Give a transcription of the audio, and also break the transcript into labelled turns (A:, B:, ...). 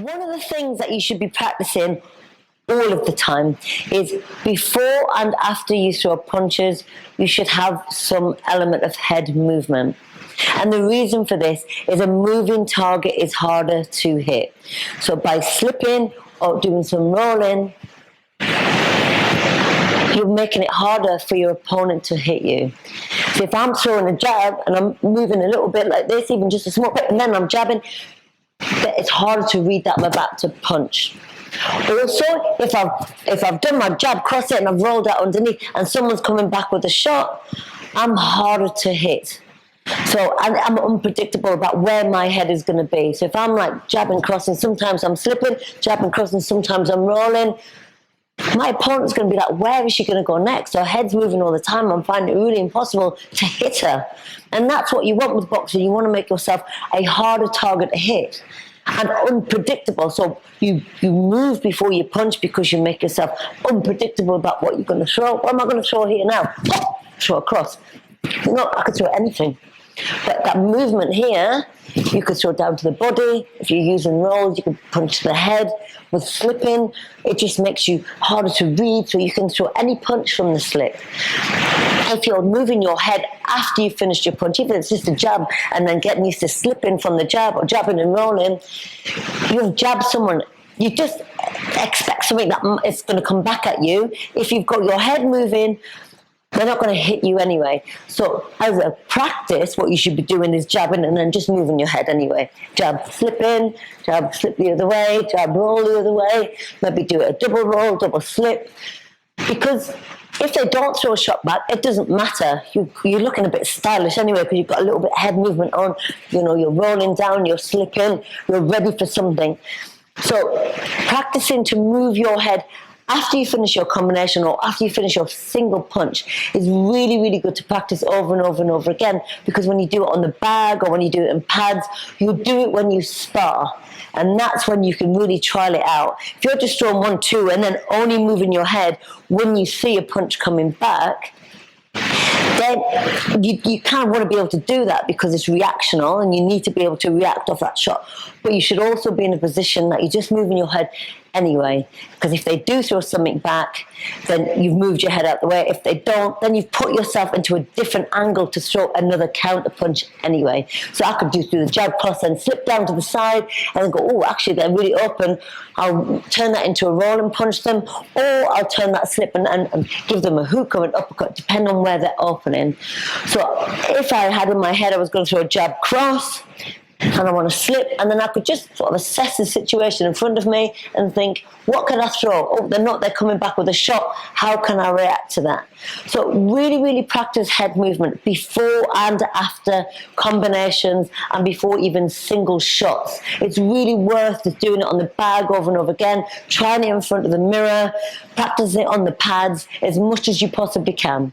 A: One of the things that you should be practicing all of the time is before and after you throw punches, you should have some element of head movement. And the reason for this is a moving target is harder to hit. So by slipping or doing some rolling, you're making it harder for your opponent to hit you. So if I'm throwing a jab and I'm moving a little bit like this, even just a small bit, and then I'm jabbing, it's harder to read that I'm about to punch. Also, if I've done my jab, cross it, and I've rolled out underneath, and someone's coming back with a shot, I'm harder to hit. So I'm unpredictable about where my head is going to be. So if I'm like jabbing, crossing, sometimes I'm slipping, jabbing, crossing, sometimes I'm rolling, my opponent's going to be like, where is she going to go next? Her head's moving all the time. I'm finding it really impossible to hit her. And that's what you want with boxing. You want to make yourself a harder target to hit and unpredictable. So you move before you punch because you make yourself unpredictable about what you're going to throw. What am I going to throw here now? Oh, throw across. No, I could throw anything. But that movement here, you could throw down to the body. If you're using rolls, you can punch to the head. With slipping, it just makes you harder to read, so you can throw any punch from the slip. If you're moving your head after you finished your punch, even if it's just a jab, and then getting used to slipping from the jab or jabbing and rolling, you've jabbed someone. You just expect something that is going to come back at you. If you've got your head moving, they're not going to hit you anyway. So as a practice, what you should be doing is jabbing and then just moving your head anyway. Jab, slip in, jab, slip the other way, jab, roll the other way. Maybe do a double roll, double slip. Because if they don't throw a shot back, it doesn't matter. You're looking a bit stylish anyway because you've got a little bit of head movement on. You know, you're rolling down, you're slipping, you're ready for something. So practicing to move your head after you finish your combination or after you finish your single punch is really, really good to practice over and over and over again, because when you do it on the bag or when you do it in pads, you'll do it when you spar. And that's when you can really trial it out. If you're just throwing 1, 2 and then only moving your head when you see a punch coming back, then you kind of want to be able to do that because it's reactional and you need to be able to react off that shot. But you should also be in a position that you're just moving your head anyway, because if they do throw something back, then you've moved your head out the way. If they don't, then you've put yourself into a different angle to throw another counter punch anyway. So I could do the jab, cross, and slip down to the side and then go, oh, actually they're really open. I'll turn that into a roll and punch them, or I'll turn that slip and give them a hook or an uppercut, depending on where they're opening. So if I had in my head I was going to throw a jab, cross, and I want to slip, and then I could just sort of assess the situation in front of me and think, what can I throw? Oh, they're coming back with a shot. How can I react to that? So really, really practice head movement before and after combinations and before even single shots. It's really worth doing it on the bag over and over again, trying it in front of the mirror, practicing it on the pads as much as you possibly can.